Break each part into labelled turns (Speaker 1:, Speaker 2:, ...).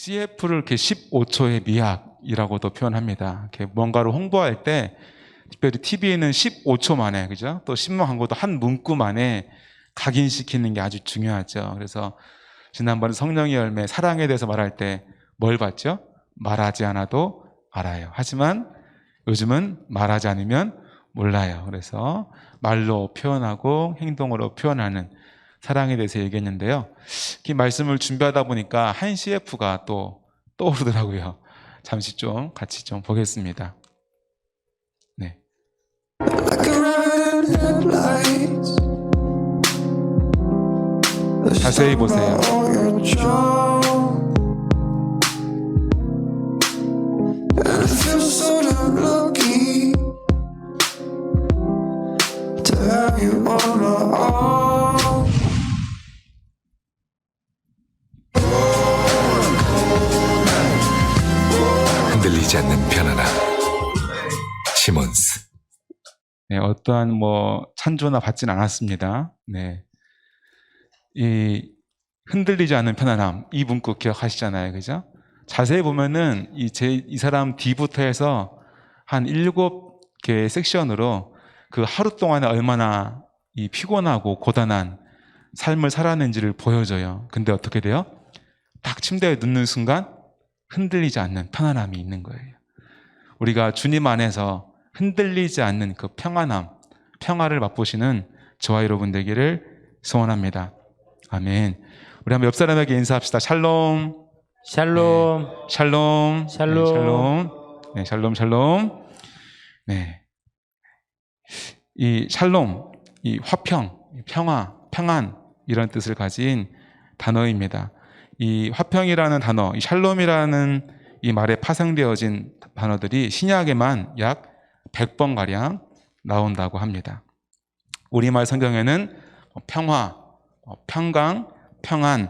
Speaker 1: CF를 이렇게 15초의 미학이라고도 표현합니다. 이렇게 뭔가를 홍보할 때 특별히 TV에는 15초 만에, 그죠? 또 신문 광고도 한 문구 만에 각인시키는 게 아주 중요하죠. 그래서 지난번에 성령의 열매, 사랑에 대해서 말할 때 뭘 봤죠? 말하지 않아도 알아요. 하지만 요즘은 말하지 않으면 몰라요. 그래서 말로 표현하고 행동으로 표현하는 사랑에 대해서 얘기했는데요. 이 말씀을 준비하다 보니까 한 CF가 또 떠오르더라고요. 잠시 좀 같이 좀 보겠습니다. 네. 자세히 보세요.
Speaker 2: 흔들리지 않는 편안함. 시몬스.
Speaker 1: 네, 어떠한 찬조나 받진 않았습니다. 네. 이 흔들리지 않는 편안함, 이 문구 기억하시잖아요. 그죠? 자세히 보면은 이 사람 D부터 해서 한 7개의 섹션으로 그 하루 동안에 얼마나 이 피곤하고 고단한 삶을 살았는지를 보여줘요. 근데 어떻게 돼요? 딱 침대에 눕는 순간 흔들리지 않는 편안함이 있는 거예요. 우리가 주님 안에서 흔들리지 않는 그 평안함, 평화를 맛보시는 저와 여러분 되기를 소원합니다. 아멘. 우리 한번 옆 사람에게 인사합시다. 샬롬.
Speaker 3: 샬롬.
Speaker 1: 네. 샬롬.
Speaker 3: 샬롬.
Speaker 1: 네, 샬롬. 네, 샬롬, 샬롬. 네. 이 샬롬, 이 화평, 평화, 평안 이런 뜻을 가진 단어입니다. 이 화평이라는 단어, 이 샬롬이라는 이 말에 파생되어진 단어들이 신약에만 약 100번가량 나온다고 합니다. 우리말 성경에는 평화, 평강, 평안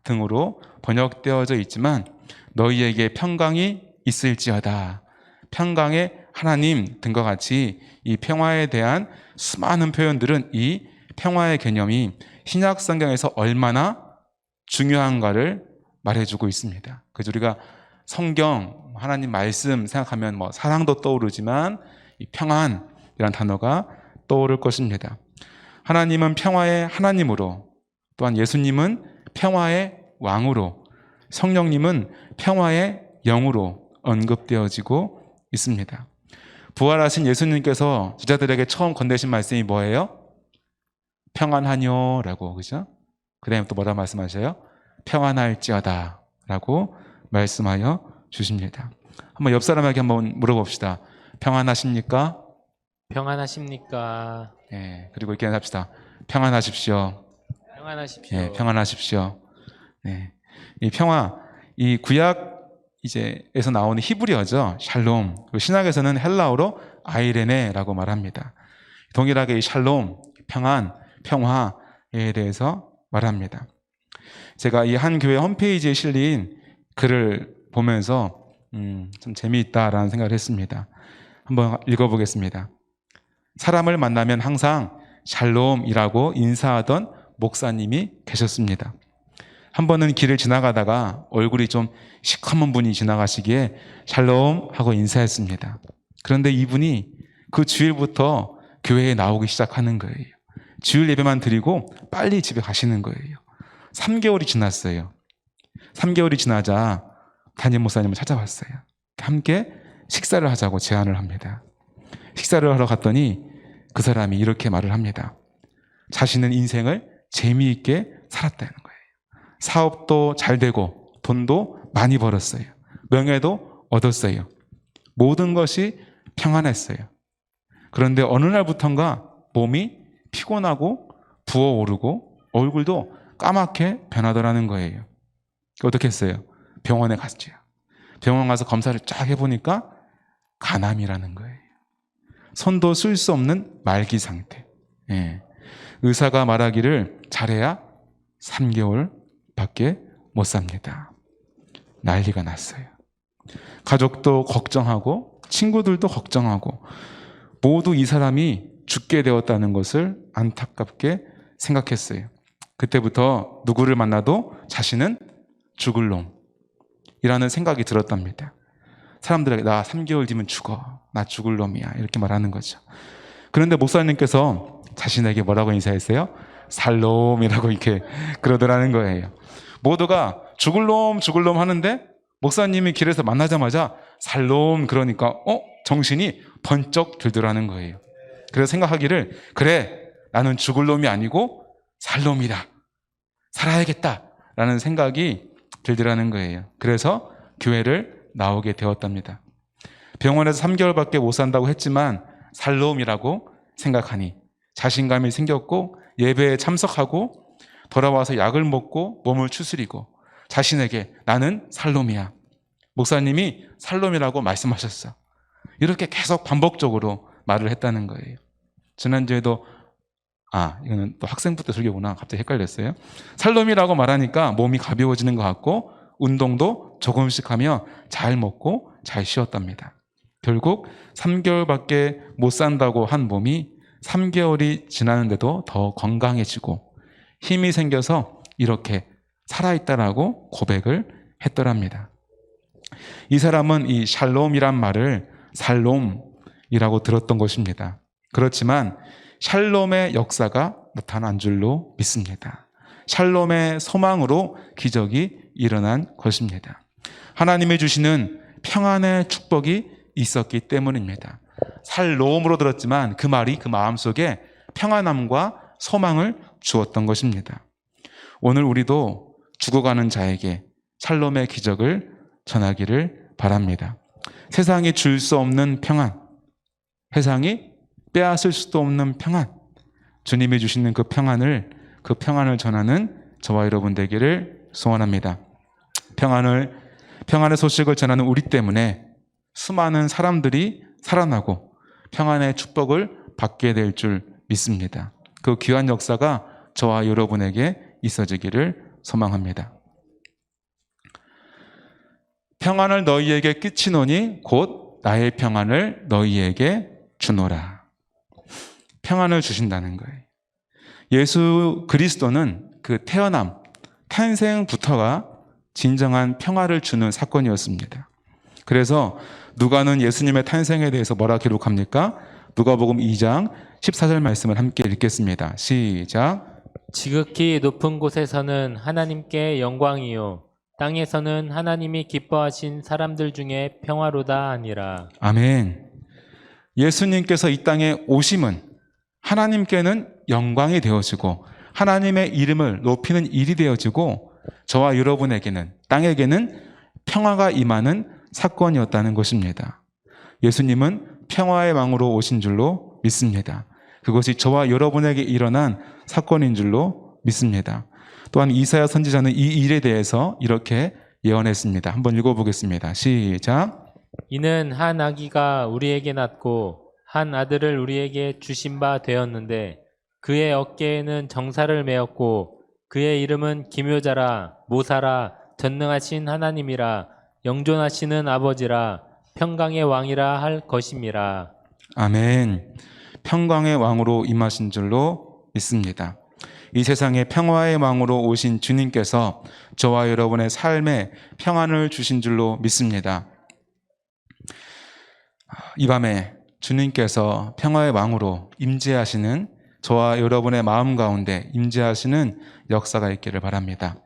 Speaker 1: 등으로 번역되어져 있지만 너희에게 평강이 있을지어다, 평강의 하나님 등과 같이 이 평화에 대한 수많은 표현들은 이 평화의 개념이 신약 성경에서 얼마나 중요한가를 말해주고 있습니다. 그래서 우리가 성경, 하나님 말씀 생각하면 사랑도 떠오르지만 이 평안이라는 단어가 떠오를 것입니다. 하나님은 평화의 하나님으로, 또한 예수님은 평화의 왕으로, 성령님은 평화의 영으로 언급되어지고 있습니다. 부활하신 예수님께서 제자들에게 처음 건네신 말씀이 뭐예요? 평안하뇨라고, 그죠? 그 다음에 또 뭐라 말씀하셔요? 평안할지어다 라고 말씀하여 주십니다. 한번 옆 사람에게 한번 물어봅시다. 평안하십니까?
Speaker 3: 평안하십니까?
Speaker 1: 네, 그리고 이렇게 합시다. 평안하십시오.
Speaker 3: 평안하십시오.
Speaker 1: 네, 평안하십시오. 네, 이 평화, 이 구약 에서 나오는 히브리어죠. 샬롬. 신약에서는 헬라어로 아이레네라고 말합니다. 동일하게 이 샬롬, 평안, 평화에 대해서 말합니다. 제가 이 한 교회 홈페이지에 실린 글을 보면서 좀 재미있다라는 생각을 했습니다. 한번 읽어보겠습니다. 사람을 만나면 항상 샬롬이라고 인사하던 목사님이 계셨습니다. 한 번은 길을 지나가다가 얼굴이 좀 시커먼 분이 지나가시기에 샬롬 하고 인사했습니다. 그런데 이분이 그 주일부터 교회에 나오기 시작하는 거예요. 주일 예배만 드리고 빨리 집에 가시는 거예요. 3개월이 지났어요. 3개월이 지나자 담임 목사님을 찾아왔어요. 함께 식사를 하자고 제안을 합니다. 식사를 하러 갔더니 그 사람이 이렇게 말을 합니다. 자신은 인생을 재미있게 살았다는 거예요. 사업도 잘 되고 돈도 많이 벌었어요. 명예도 얻었어요. 모든 것이 평안했어요. 그런데 어느 날부턴가 몸이 피곤하고 부어오르고 얼굴도 까맣게 변하더라는 거예요. 어떻게 했어요? 병원에 갔죠. 병원 가서 검사를 쫙 해보니까 간암이라는 거예요. 손도 쓸 수 없는 말기 상태. 예. 의사가 말하기를 잘해야 3개월 밖에 못 삽니다. 난리가 났어요. 가족도 걱정하고 친구들도 걱정하고 모두 이 사람이 죽게 되었다는 것을 안타깝게 생각했어요. 그때부터 누구를 만나도 자신은 죽을 놈, 이라는 생각이 들었답니다. 사람들에게 나 3개월 뒤면 죽어. 나 죽을 놈이야. 이렇게 말하는 거죠. 그런데 목사님께서 자신에게 뭐라고 인사했어요? 살롬이라고 이렇게 그러더라는 거예요. 모두가 죽을 놈 하는데 목사님이 길에서 만나자마자 살롬 그러니까 정신이 번쩍 들더라는 거예요. 그래서 생각하기를 그래 나는 죽을 놈이 아니고 살롬이다. 살아야겠다 라는 생각이 들더라는 거예요. 그래서 교회를 나오게 되었답니다. 병원에서 3개월밖에 못 산다고 했지만 살롬이라고 생각하니 자신감이 생겼고 예배에 참석하고 돌아와서 약을 먹고 몸을 추스리고 자신에게 나는 살롬이야. 목사님이 살롬이라고 말씀하셨어. 이렇게 계속 반복적으로 말을 했다는 거예요. 지난주에도 이거는 또 학생부 때 설교구나. 갑자기 헷갈렸어요. 살롬이라고 말하니까 몸이 가벼워지는 것 같고 운동도 조금씩 하며 잘 먹고 잘 쉬었답니다. 결국 3개월밖에 못 산다고 한 몸이 3개월이 지나는데도 더 건강해지고 힘이 생겨서 이렇게 살아있다라고 고백을 했더랍니다. 이 사람은 이 샬롬이란 말을 살롬이라고 들었던 것입니다. 그렇지만 샬롬의 역사가 나타난 줄로 믿습니다. 샬롬의 소망으로 기적이 일어난 것입니다. 하나님이 주시는 평안의 축복이 있었기 때문입니다. 살롬으로 들었지만 그 말이 그 마음속에 평안함과 소망을 주었던 것입니다. 오늘 우리도 죽어가는 자에게 샬롬의 기적을 전하기를 바랍니다. 세상이 줄 수 없는 평안, 세상이 빼앗을 수도 없는 평안, 주님이 주시는 그 평안을 전하는 저와 여러분 되기를 소원합니다. 평안의 소식을 전하는 우리 때문에 수많은 사람들이 살아나고 평안의 축복을 받게 될 줄 믿습니다. 그 귀한 역사가 저와 여러분에게 있어지기를 소망합니다. 평안을 너희에게 끼치노니 곧 나의 평안을 너희에게 주노라. 평안을 주신다는 거예요. 예수 그리스도는 그 탄생부터가 진정한 평화를 주는 사건이었습니다. 그래서 누가는 예수님의 탄생에 대해서 뭐라 기록합니까? 누가복음 2장 14절 말씀을 함께 읽겠습니다. 시작.
Speaker 3: 지극히 높은 곳에서는 하나님께 영광이요 땅에서는 하나님이 기뻐하신 사람들 중에 평화로다 하니라.
Speaker 1: 아멘. 예수님께서 이 땅에 오심은 하나님께는 영광이 되어지고 하나님의 이름을 높이는 일이 되어지고 저와 여러분에게는 땅에게는 평화가 임하는 사건이었다는 것입니다. 예수님은 평화의 왕으로 오신 줄로 믿습니다. 그것이 저와 여러분에게 일어난 사건인 줄로 믿습니다. 또한 이사야 선지자는 이 일에 대해서 이렇게 예언했습니다. 한번 읽어보겠습니다. 시작.
Speaker 3: 이는 한 아기가 우리에게 낳고 한 아들을 우리에게 주신 바 되었는데 그의 어깨에는 정사를 메었고 그의 이름은 기묘자라 모사라 전능하신 하나님이라 영존하시는 아버지라 평강의 왕이라 할 것임이라.
Speaker 1: 아멘. 평강의 왕으로 임하신 줄로 믿습니다. 이 세상에 평화의 왕으로 오신 주님께서 저와 여러분의 삶에 평안을 주신 줄로 믿습니다. 이 밤에 주님께서 평화의 왕으로 임재하시는 저와 여러분의 마음 가운데 임재하시는 역사가 있기를 바랍니다.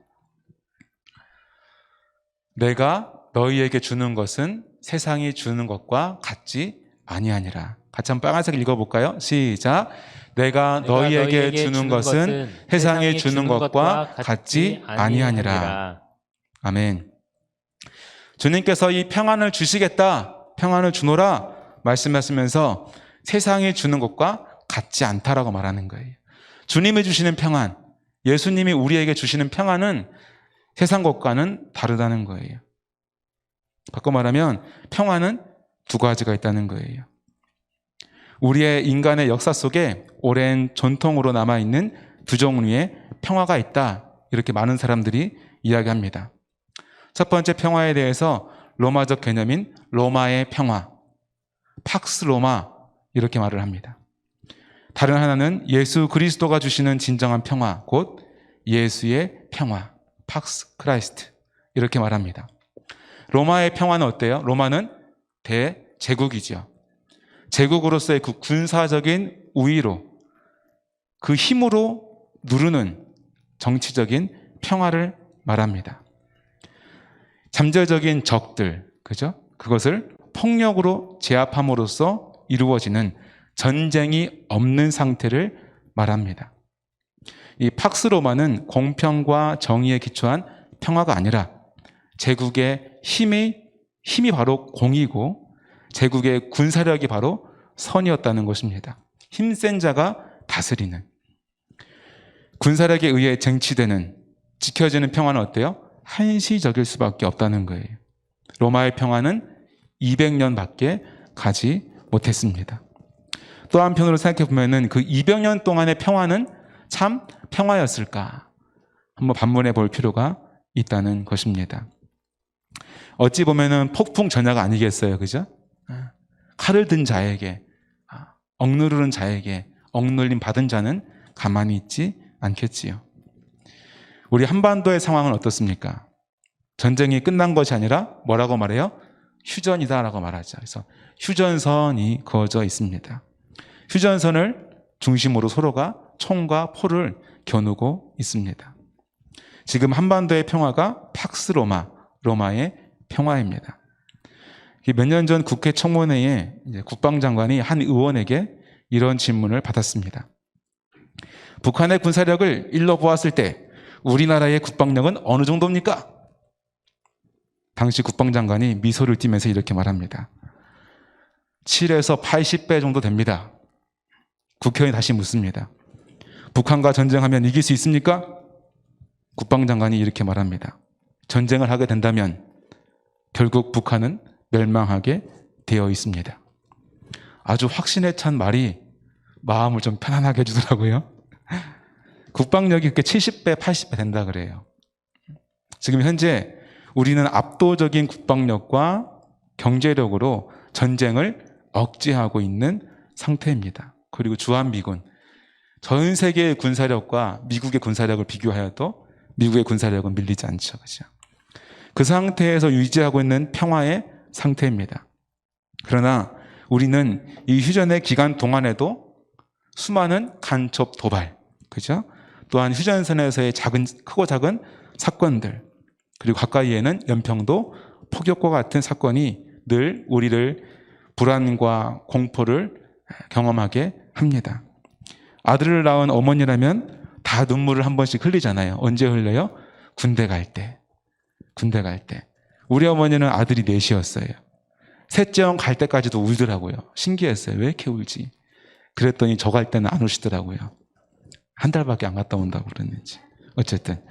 Speaker 1: 내가 너희에게 주는 것은 세상이 주는 것과 같지 아니하니라. 같이 한번 빨간색 읽어볼까요? 시작. 내가 너희에게 주는 것은 세상이 주는 것과 같지 아니하니라. 아멘. 주님께서 이 평안을 주시겠다, 평안을 주노라 말씀하시면서 세상이 주는 것과 같지 않다라고 말하는 거예요. 주님이 주시는 평안, 예수님이 우리에게 주시는 평안은 세상 것과는 다르다는 거예요. 바꿔 말하면 평안은 두 가지가 있다는 거예요. 우리의 인간의 역사 속에 오랜 전통으로 남아있는 두 종류의 평화가 있다. 이렇게 많은 사람들이 이야기합니다. 첫 번째 평화에 대해서 로마적 개념인 로마의 평화, 팍스 로마 이렇게 말을 합니다. 다른 하나는 예수 그리스도가 주시는 진정한 평화, 곧 예수의 평화, 팍스 크라이스트 이렇게 말합니다. 로마의 평화는 어때요? 로마는 대제국이죠. 제국으로서의 그 군사적인 우위로, 그 힘으로 누르는 정치적인 평화를 말합니다. 잠재적인 적들, 그죠? 그것을 폭력으로 제압함으로써 이루어지는 전쟁이 없는 상태를 말합니다. 이 팍스 로마는 공평과 정의에 기초한 평화가 아니라 제국의 힘이 바로 공이고 제국의 군사력이 바로 선이었다는 것입니다. 힘센 자가 다스리는, 군사력에 의해 쟁취되는, 지켜지는 평화는 어때요? 한시적일 수밖에 없다는 거예요. 로마의 평화는 200년밖에 가지 못했습니다. 또 한편으로 생각해 보면은 그 200년 동안의 평화는 참 평화였을까? 한번 반문해 볼 필요가 있다는 것입니다. 어찌 보면은 폭풍 전야가 아니겠어요, 그죠? 칼을 든 자에게, 억누르는 자에게 억눌림 받은 자는 가만히 있지 않겠지요. 우리 한반도의 상황은 어떻습니까? 전쟁이 끝난 것이 아니라 뭐라고 말해요? 휴전이다라고 말하죠. 그래서 휴전선이 그어져 있습니다. 휴전선을 중심으로 서로가 총과 포를 겨누고 있습니다. 지금 한반도의 평화가 팍스 로마의 평화입니다. 몇 년 전 국회 청문회에 국방장관이 한 의원에게 이런 질문을 받았습니다. 북한의 군사력을 일러 보았을 때 우리나라의 국방력은 어느 정도입니까? 당시 국방장관이 미소를 띠면서 이렇게 말합니다. 7에서 80배 정도 됩니다. 국회의원이 다시 묻습니다. 북한과 전쟁하면 이길 수 있습니까? 국방장관이 이렇게 말합니다. 전쟁을 하게 된다면 결국 북한은 멸망하게 되어 있습니다. 아주 확신에 찬 말이 마음을 좀 편안하게 해주더라고요. 국방력이 그렇게 70배, 80배 된다 그래요. 지금 현재 우리는 압도적인 국방력과 경제력으로 전쟁을 억제하고 있는 상태입니다. 그리고 주한미군, 전 세계의 군사력과 미국의 군사력을 비교하여도 미국의 군사력은 밀리지 않죠. 그렇죠? 그 상태에서 유지하고 있는 평화의 상태입니다. 그러나 우리는 이 휴전의 기간 동안에도 수많은 간첩 도발, 그죠? 또한 휴전선에서의 크고 작은 사건들, 그리고 가까이에는 연평도 포격과 같은 사건이 늘 우리를 불안과 공포를 경험하게 합니다. 아들을 낳은 어머니라면 다 눈물을 한 번씩 흘리잖아요. 언제 흘려요? 군대 갈 때. 우리 어머니는 아들이 넷이었어요. 셋째 갈 때까지도 울더라고요. 신기했어요. 왜 이렇게 울지? 그랬더니 저 갈 때는 안 우시더라고요. 한 달밖에 안 갔다 온다고 그랬는지. 어쨌든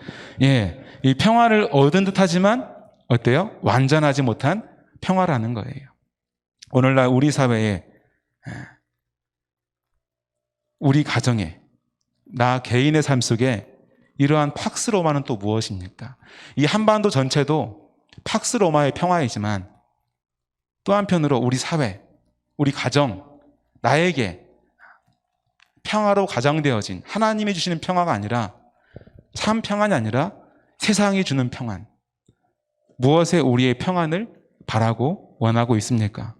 Speaker 1: 이 평화를 얻은 듯하지만 어때요? 완전하지 못한 평화라는 거예요. 오늘날 우리 사회에, 우리 가정에, 나 개인의 삶 속에 이러한 팍스 로마는 또 무엇입니까? 이 한반도 전체도 팍스 로마의 평화이지만 또 한편으로 우리 사회, 우리 가정, 나에게 평화로 가장되어진 하나님이 주시는 평화가 아니라, 참 평안이 아니라 세상이 주는 평안. 무엇에 우리의 평안을 바라고 원하고 있습니까?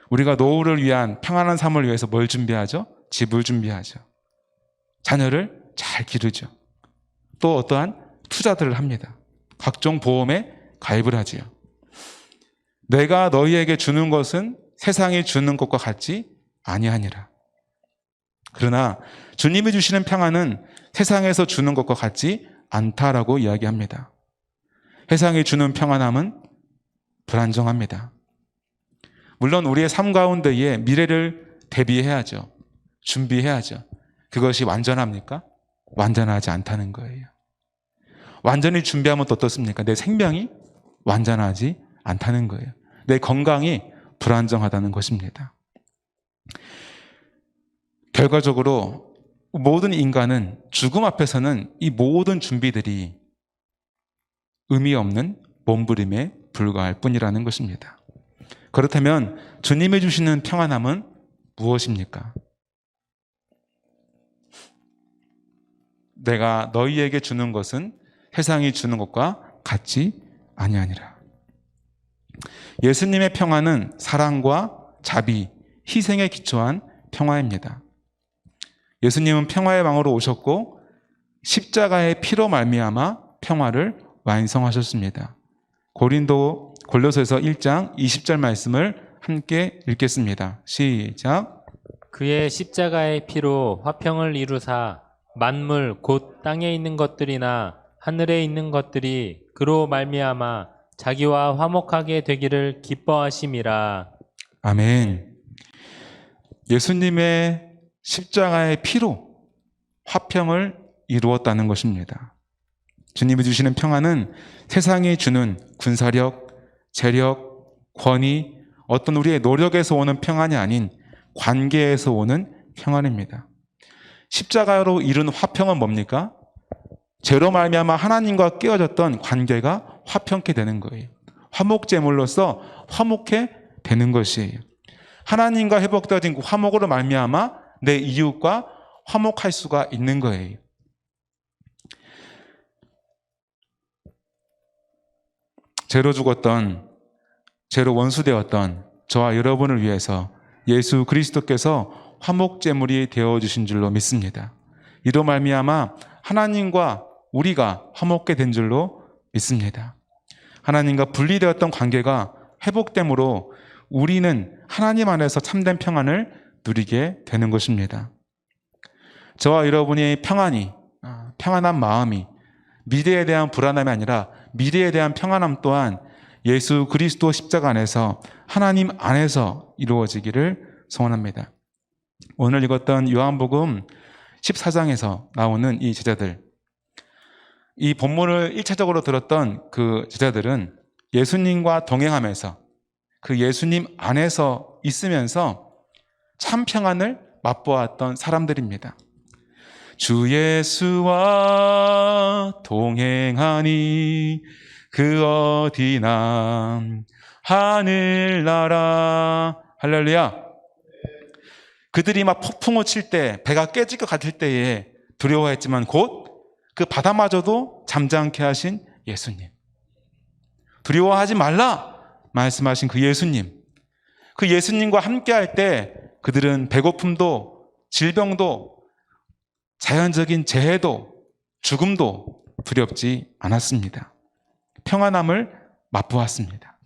Speaker 1: 우리가 노후를 위한 평안한 삶을 위해서 뭘 준비하죠? 집을 준비하죠. 자녀를 잘 기르죠. 또 어떠한 투자들을 합니다. 각종 보험에 가입을 하지요. 내가 너희에게 주는 것은 세상이 주는 것과 같지 아니하니라. 그러나 주님이 주시는 평안은 세상에서 주는 것과 같지 않다라고 이야기합니다. 세상이 주는 평안함은 불안정합니다. 물론 우리의 삶 가운데에 미래를 대비해야죠. 준비해야죠. 그것이 완전합니까? 완전하지 않다는 거예요. 완전히 준비하면 또 어떻습니까? 내 생명이 완전하지 않다는 거예요. 내 건강이 불안정하다는 것입니다. 결과적으로 모든 인간은 죽음 앞에서는 이 모든 준비들이 의미 없는 몸부림에 불과할 뿐이라는 것입니다. 그렇다면 주님이 주시는 평안함은 무엇입니까? 내가 너희에게 주는 것은 세상이 주는 것과 같지 아니하니라. 예수님의 평화는 사랑과 자비, 희생에 기초한 평화입니다. 예수님은 평화의 왕으로 오셨고 십자가의 피로 말미암아 평화를 완성하셨습니다. 골로새서 1장 20절 말씀을 함께 읽겠습니다. 시작.
Speaker 3: 그의 십자가의 피로 화평을 이루사 만물 곧 땅에 있는 것들이나 하늘에 있는 것들이 그로 말미암아 자기와 화목하게 되기를 기뻐하심이라.
Speaker 1: 아멘. 예수님의 십자가의 피로 화평을 이루었다는 것입니다. 주님이 주시는 평화는 세상이 주는 군사력, 재력, 권위, 어떤 우리의 노력에서 오는 평안이 아닌 관계에서 오는 평안입니다. 십자가로 이룬 화평은 뭡니까? 죄로 말미암아 하나님과 깨어졌던 관계가 화평케 되는 거예요. 화목제물로서 화목해 되는 것이에요. 하나님과 회복되어진 그 화목으로 말미암아 내 이웃과 화목할 수가 있는 거예요. 죄로 죽었던, 죄로 원수되었던 저와 여러분을 위해서 예수 그리스도께서 화목제물이 되어주신 줄로 믿습니다. 이로 말미암아 하나님과 우리가 화목게 된 줄로 믿습니다. 하나님과 분리되었던 관계가 회복됨으로 우리는 하나님 안에서 참된 평안을 누리게 되는 것입니다. 저와 여러분의 평안한 마음이 미래에 대한 불안함이 아니라 미래에 대한 평안함 또한 예수 그리스도 십자가 안에서 하나님 안에서 이루어지기를 소원합니다. 오늘 읽었던 요한복음 14장에서 나오는 이 제자들, 이 본문을 1차적으로 들었던 그 제자들은 예수님과 동행하면서 그 예수님 안에서 있으면서 참 평안을 맛보았던 사람들입니다. 주 예수와 동행하니 그 어디나 하늘나라. 할렐루야. 그들이 막 폭풍을 칠 때, 배가 깨질 것 같을 때에 두려워했지만 곧 그 바다마저도 잠잠케 하신 예수님, 두려워하지 말라 말씀하신 그 예수님, 그 예수님과 함께할 때 그들은 배고픔도 질병도 자연적인 재해도 죽음도 두렵지 않았습니다. 평안함을 맛보았습니다.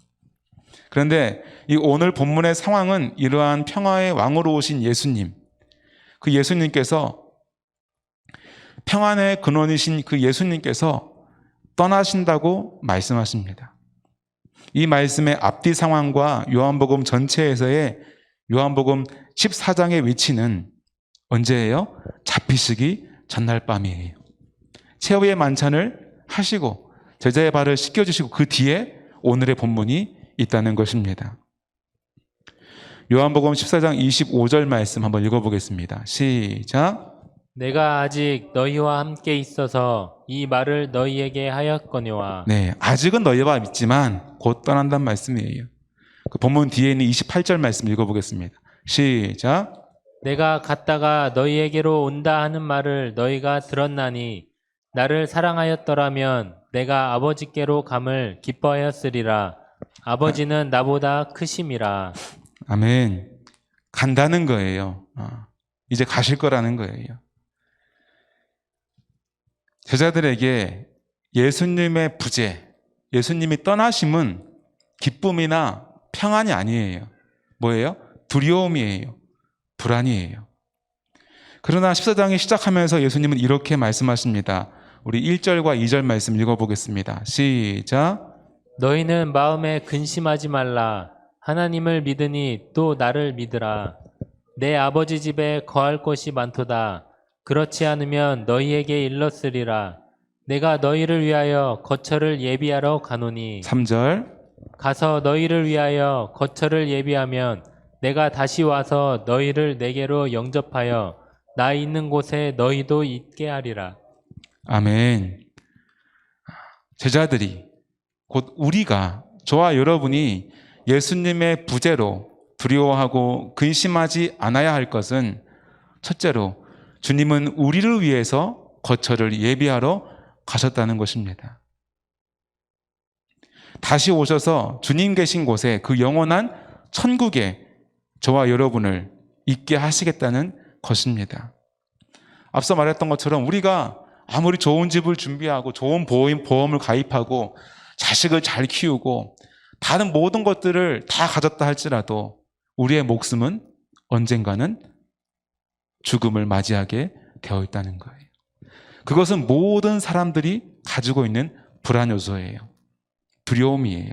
Speaker 1: 그런데 이 오늘 본문의 상황은 이러한 평화의 왕으로 오신 예수님, 그 예수님께서, 평안의 근원이신 그 예수님께서 떠나신다고 말씀하십니다. 이 말씀의 앞뒤 상황과 요한복음 전체에서의 요한복음 14장의 위치는 언제예요? 잡히시기 전날 밤이에요. 최후의 만찬을 하시고 제자의 발을 씻겨주시고 그 뒤에 오늘의 본문이 있다는 것입니다. 요한복음 14장 25절 말씀 한번 읽어보겠습니다. 시작.
Speaker 3: 내가 아직 너희와 함께 있어서 이 말을 너희에게 하였거니와.
Speaker 1: 네, 아직은 너희와 있지만 곧 떠난다는 말씀이에요. 그 본문 뒤에 있는 28절 말씀 읽어보겠습니다. 시작.
Speaker 3: 내가 갔다가 너희에게로 온다 하는 말을 너희가 들었나니 나를 사랑하였더라면 내가 아버지께로 감을 기뻐하였으리라. 아버지는 나보다 크심이라.
Speaker 1: 아멘. 간다는 거예요. 이제 가실 거라는 거예요. 제자들에게 예수님의 부재, 예수님이 떠나심은 기쁨이나 평안이 아니에요. 뭐예요? 두려움이에요. 불안이에요. 그러나 14장이 시작하면서 예수님은 이렇게 말씀하십니다. 우리 1절과 2절 말씀 읽어보겠습니다. 시작.
Speaker 3: 너희는 마음에 근심하지 말라. 하나님을 믿으니 또 나를 믿으라. 내 아버지 집에 거할 곳이 많도다. 그렇지 않으면 너희에게 일렀으리라. 내가 너희를 위하여 거처를 예비하러 가노니.
Speaker 1: 3절.
Speaker 3: 가서 너희를 위하여 거처를 예비하면 내가 다시 와서 너희를 내게로 영접하여 나 있는 곳에 너희도 있게 하리라.
Speaker 1: 아멘. 제자들이, 곧 우리가, 저와 여러분이 예수님의 부재로 두려워하고 근심하지 않아야 할 것은, 첫째로 주님은 우리를 위해서 거처를 예비하러 가셨다는 것입니다. 다시 오셔서 주님 계신 곳에 그 영원한 천국에 저와 여러분을 있게 하시겠다는 것입니다. 앞서 말했던 것처럼 우리가 아무리 좋은 집을 준비하고 좋은 보험을 가입하고 자식을 잘 키우고 다른 모든 것들을 다 가졌다 할지라도 우리의 목숨은 언젠가는 죽음을 맞이하게 되어 있다는 거예요. 그것은 모든 사람들이 가지고 있는 불안 요소예요. 두려움이에요.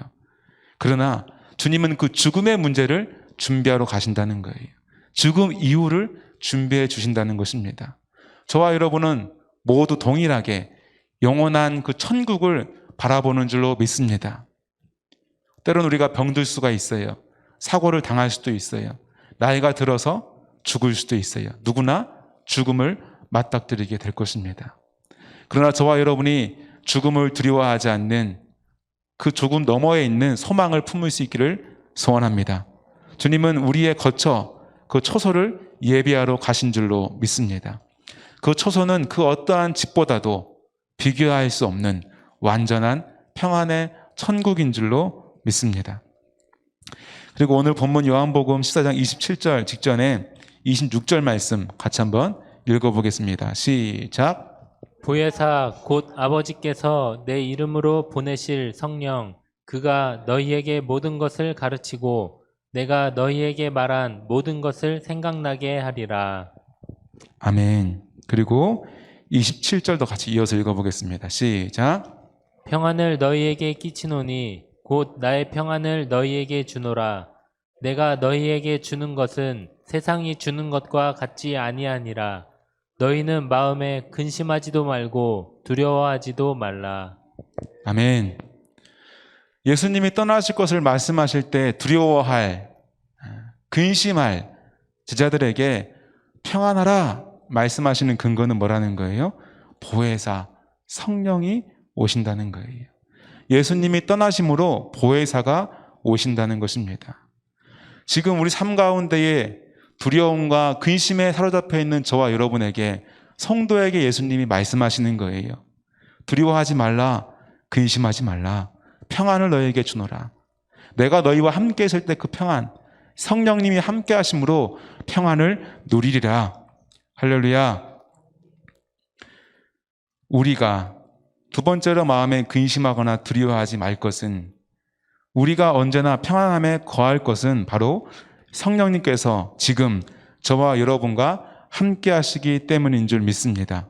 Speaker 1: 그러나 주님은 그 죽음의 문제를 준비하러 가신다는 거예요. 죽음 이후를 준비해 주신다는 것입니다. 저와 여러분은 모두 동일하게 영원한 그 천국을 바라보는 줄로 믿습니다. 때로는 우리가 병들 수가 있어요. 사고를 당할 수도 있어요. 나이가 들어서 죽을 수도 있어요. 누구나 죽음을 맞닥뜨리게 될 것입니다. 그러나 저와 여러분이 죽음을 두려워하지 않는 그 죽음 너머에 있는 소망을 품을 수 있기를 소원합니다. 주님은 우리의 거처, 그 초소를 예비하러 가신 줄로 믿습니다. 그 초소는 그 어떠한 집보다도 비교할 수 없는 완전한 평안의 천국인 줄로 믿습니다. 그리고 오늘 본문 요한복음 14장 27절 직전에 26절 말씀 같이 한번 읽어보겠습니다. 시작.
Speaker 3: 보혜사 곧 아버지께서 내 이름으로 보내실 성령 그가 너희에게 모든 것을 가르치고 내가 너희에게 말한 모든 것을 생각나게 하리라.
Speaker 1: 아멘. 그리고 27절도 같이 이어서 읽어보겠습니다. 시작.
Speaker 3: 평안을 너희에게 끼치노니 곧 나의 평안을 너희에게 주노라. 내가 너희에게 주는 것은 세상이 주는 것과 같지 아니하니라. 너희는 마음에 근심하지도 말고 두려워하지도 말라.
Speaker 1: 아멘. 예수님이 떠나실 것을 말씀하실 때 두려워할, 근심할 제자들에게 평안하라 말씀하시는 근거는 뭐라는 거예요? 보혜사, 성령이 오신다는 거예요. 예수님이 떠나심으로 보혜사가 오신다는 것입니다. 지금 우리 삶 가운데에 두려움과 근심에 사로잡혀 있는 저와 여러분에게, 성도에게 예수님이 말씀하시는 거예요. 두려워하지 말라, 근심하지 말라, 평안을 너희에게 주노라. 내가 너희와 함께 있을 때 그 평안, 성령님이 함께 하심으로 평안을 누리리라. 할렐루야. 우리가 두 번째로 마음에 근심하거나 두려워하지 말 것은, 우리가 언제나 평안함에 거할 것은 바로 성령님께서 지금 저와 여러분과 함께 하시기 때문인 줄 믿습니다.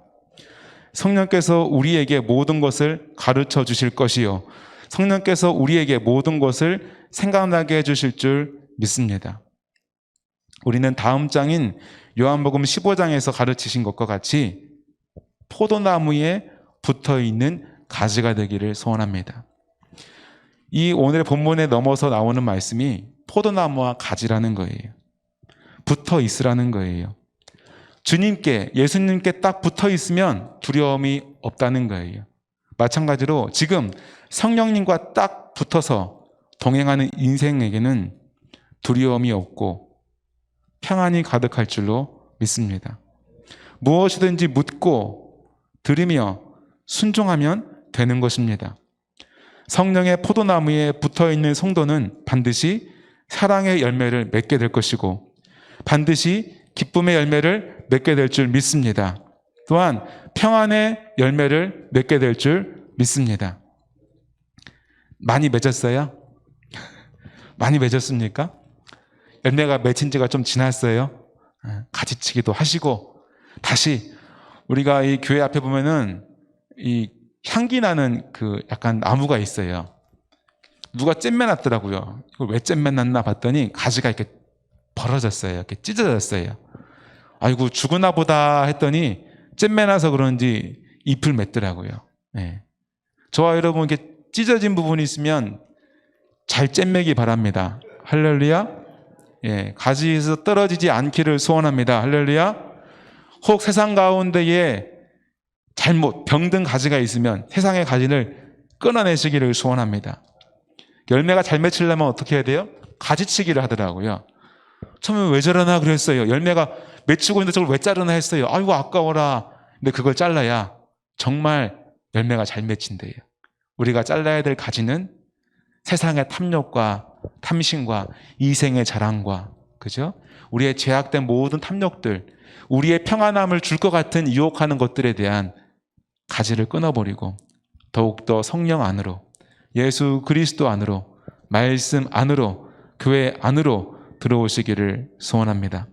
Speaker 1: 성령께서 우리에게 모든 것을 가르쳐 주실 것이요, 성령께서 우리에게 모든 것을 생각나게 해주실 줄 믿습니다. 우리는 다음 장인 요한복음 15장에서 가르치신 것과 같이 포도나무에 붙어있는 가지가 되기를 소원합니다. 이 오늘의 본문에 넘어서 나오는 말씀이 포도나무와 가지라는 거예요. 붙어 있으라는 거예요. 주님께, 예수님께 딱 붙어 있으면 두려움이 없다는 거예요. 마찬가지로 지금 성령님과 딱 붙어서 동행하는 인생에게는 두려움이 없고 평안이 가득할 줄로 믿습니다. 무엇이든지 묻고 들으며 순종하면 되는 것입니다. 성령의 포도나무에 붙어있는 성도는 반드시 사랑의 열매를 맺게 될 것이고 반드시 기쁨의 열매를 맺게 될 줄 믿습니다. 또한 평안의 열매를 맺게 될 줄 믿습니다. 많이 맺었어요? 많이 맺었습니까? 열매가 맺힌 지가 좀 지났어요? 가지치기도 하시고 다시 우리가 이 교회 앞에 보면은 이 향기 나는 그 약간 나무가 있어요. 누가 잼매놨더라고요. 이걸 왜 잼매놨나 봤더니 가지가 이렇게 벌어졌어요. 이렇게 찢어졌어요. 아이고 죽으나 보다 했더니 잼매나서 그런지 잎을 맺더라고요. 네. 저와 여러분 이렇게 찢어진 부분이 있으면 잘 잼매기 바랍니다. 할렐루야. 예, 가지에서 떨어지지 않기를 소원합니다. 할렐루야. 혹 세상 가운데에 잘못 병든 가지가 있으면 세상의 가지를 끊어내시기를 소원합니다. 열매가 잘 맺히려면 어떻게 해야 돼요? 가지치기를 하더라고요. 처음에 왜 저러나 그랬어요. 열매가 맺히고 있는데 저걸 왜 자르나 했어요. 아이고 아까워라. 근데 그걸 잘라야 정말 열매가 잘 맺힌대요. 우리가 잘라야 될 가지는 세상의 탐욕과 탐심과 이생의 자랑과, 그죠? 우리의 죄악된 모든 탐욕들, 우리의 평안함을 줄 것 같은 유혹하는 것들에 대한 가지를 끊어버리고 더욱더 성령 안으로, 예수 그리스도 안으로, 말씀 안으로, 교회 안으로 들어오시기를 소원합니다.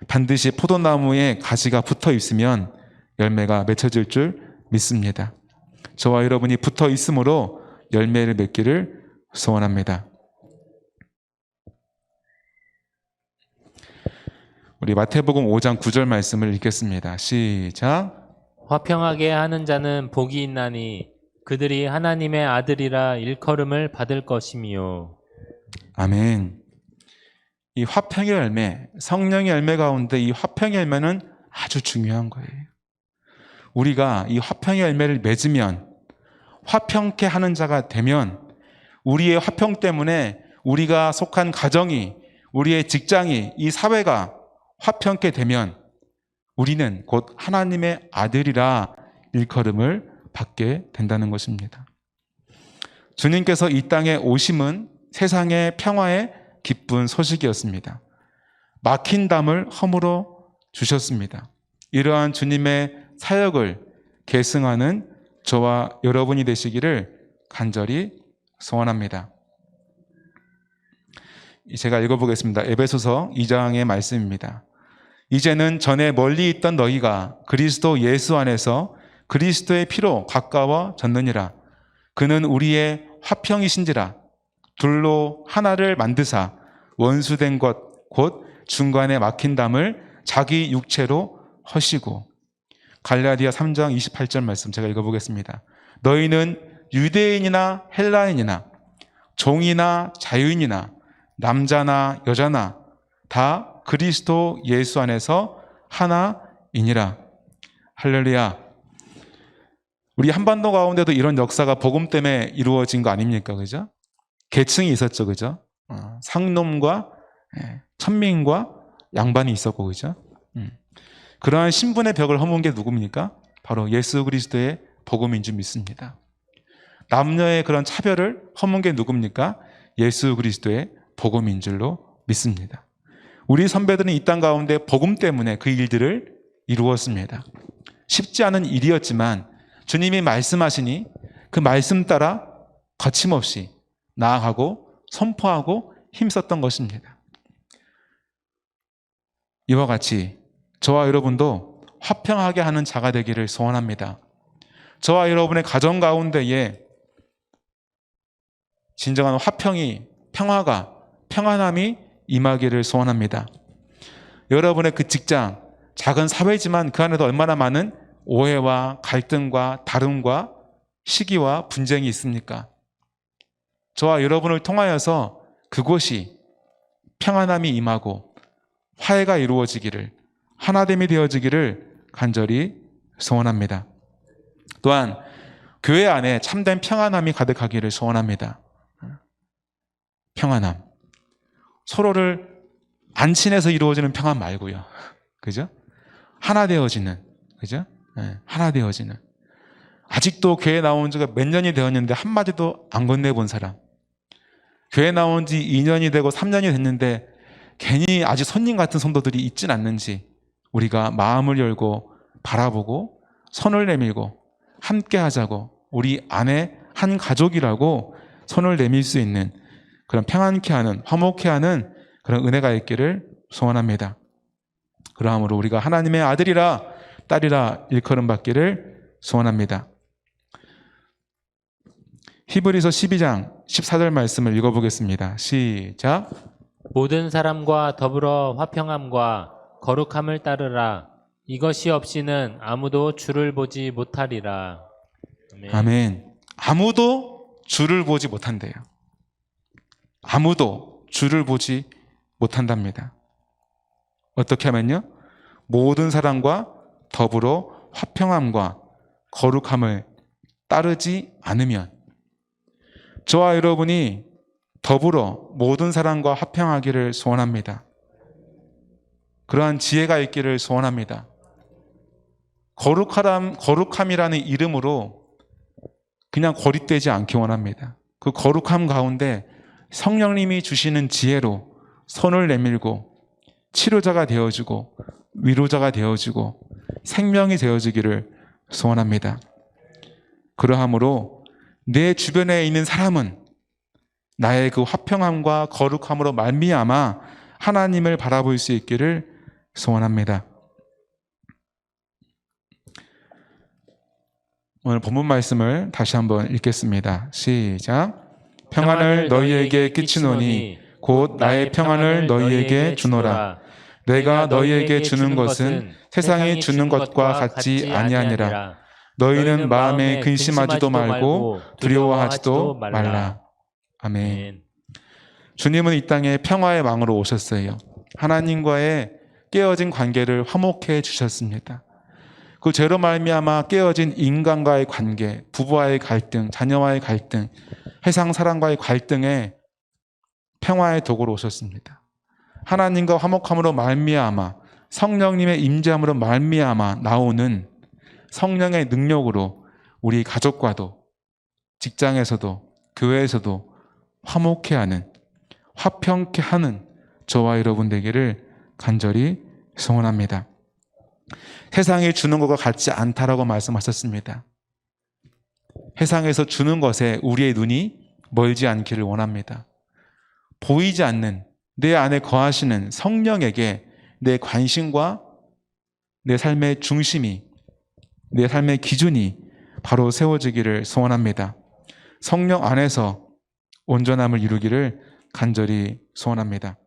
Speaker 1: 반드시 포도나무에 가지가 붙어 있으면 열매가 맺혀질 줄 믿습니다. 저와 여러분이 붙어 있으므로 열매를 맺기를 소원합니다. 우리 마태복음 5장 9절 말씀을 읽겠습니다. 시작.
Speaker 3: 화평하게 하는 자는 복이 있나니 그들이 하나님의 아들이라 일컬음을 받을 것이미요.
Speaker 1: 아멘. 이 화평의 열매, 성령의 열매 가운데 이 화평의 열매는 아주 중요한 거예요. 우리가 이 화평의 열매를 맺으면, 화평케 하는 자가 되면, 우리의 화평 때문에 우리가 속한 가정이, 우리의 직장이, 이 사회가 화평케 되면 우리는 곧 하나님의 아들이라 일컬음을 받게 된다는 것입니다. 주님께서 이 땅에 오심은 세상의 평화의 기쁜 소식이었습니다. 막힌 담을 허물어 주셨습니다. 이러한 주님의 사역을 계승하는 저와 여러분이 되시기를 간절히 소원합니다. 제가 읽어보겠습니다. 에베소서 2장의 말씀입니다. 이제는 전에 멀리 있던 너희가 그리스도 예수 안에서 그리스도의 피로 가까워졌느니라. 그는 우리의 화평이신지라. 둘로 하나를 만드사 원수된 것 곧 중간에 막힌 담을 자기 육체로 허시고. 갈라디아 3장 28절 말씀 제가 읽어보겠습니다. 너희는 유대인이나 헬라인이나 종이나 자유인이나 남자나 여자나 다 그리스도 예수 안에서 하나이니라. 할렐루야. 우리 한반도 가운데도 이런 역사가 복음 때문에 이루어진 거 아닙니까? 그죠? 계층이 있었죠. 그죠? 상놈과 천민과 양반이 있었고, 그죠? 그러한 신분의 벽을 허문 게 누굽니까? 바로 예수 그리스도의 복음인 줄 믿습니다. 남녀의 그런 차별을 허문 게 누굽니까? 예수 그리스도의 복음인 줄로 믿습니다. 우리 선배들은 이 땅 가운데 복음 때문에 그 일들을 이루었습니다. 쉽지 않은 일이었지만 주님이 말씀하시니 그 말씀 따라 거침없이 나아가고 선포하고 힘썼던 것입니다. 이와 같이 저와 여러분도 화평하게 하는 자가 되기를 소원합니다. 저와 여러분의 가정 가운데에 진정한 화평이, 평화가, 평안함이 임하기를 소원합니다. 여러분의 그 직장, 작은 사회지만 그 안에도 얼마나 많은 오해와 갈등과 다름과 시기와 분쟁이 있습니까? 저와 여러분을 통하여서 그곳이 평안함이 임하고 화해가 이루어지기를, 하나됨이 되어지기를 간절히 소원합니다. 또한 교회 안에 참된 평안함이 가득하기를 소원합니다. 평안함. 서로를 안 친해서 이루어지는 평안 말고요. 그죠? 하나 되어지는, 그죠? 하나 되어지는. 아직도 교회 나온 지가 몇 년이 되었는데 한마디도 안 건네본 사람. 교회 나온 지 2년이 되고 3년이 됐는데 괜히 아직 손님 같은 성도들이 있진 않는지 우리가 마음을 열고 바라보고 손을 내밀고 함께 하자고, 우리 안에 한 가족이라고 손을 내밀 수 있는 그런 평안케 하는, 화목케 하는 그런 은혜가 있기를 소원합니다. 그러므로 우리가 하나님의 아들이라 딸이라 일컬음 받기를 소원합니다. 히브리서 12장 14절 말씀을 읽어보겠습니다. 시작.
Speaker 3: 모든 사람과 더불어 화평함과 거룩함을 따르라. 이것이 없이는 아무도 주를 보지 못하리라. 아멘.
Speaker 1: 아멘. 아무도 주를 보지 못한대요. 아무도 주를 보지 못한답니다. 어떻게 하면요? 모든 사람과 더불어 화평함과 거룩함을 따르지 않으면. 저와 여러분이 더불어 모든 사람과 화평하기를 소원합니다. 그러한 지혜가 있기를 소원합니다. 거룩함이라는 이름으로 그냥 고립되지 않기 원합니다. 그 거룩함 가운데 성령님이 주시는 지혜로 손을 내밀고 치료자가 되어주고 위로자가 되어주고 생명이 되어주기를 소원합니다. 그러함으로 내 주변에 있는 사람은 나의 그 화평함과 거룩함으로 말미암아 하나님을 바라볼 수 있기를 소원합니다. 오늘 본문 말씀을 다시 한번 읽겠습니다. 시작. 평안을 너희에게 끼치노니 곧 나의 평안을 너희에게 주노라. 내가 너희에게 주는 것은 세상이 주는 것과 같지 아니하니라. 너희는 마음에 근심하지도 말고 두려워하지도 말라. 아멘. 주님은 이 땅에 평화의 왕으로 오셨어요. 하나님과의 깨어진 관계를 화목해 주셨습니다. 그 죄로 말미암아 깨어진 인간과의 관계, 부부와의 갈등, 자녀와의 갈등, 해상 사람과의 갈등에 평화의 도구로 오셨습니다. 하나님과 화목함으로 말미암아 성령님의 임재함으로 말미암아 나오는 성령의 능력으로 우리 가족과도 직장에서도 교회에서도 화목해 하는, 화평케 하는 저와 여러분 되기를 간절히 소원합니다. 세상이 주는 것과 같지 않다라고 말씀하셨습니다. 세상에서 주는 것에 우리의 눈이 멀지 않기를 원합니다. 보이지 않는 내 안에 거하시는 성령에게 내 관심과 내 삶의 중심이, 내 삶의 기준이 바로 세워지기를 소원합니다. 성령 안에서 온전함을 이루기를 간절히 소원합니다.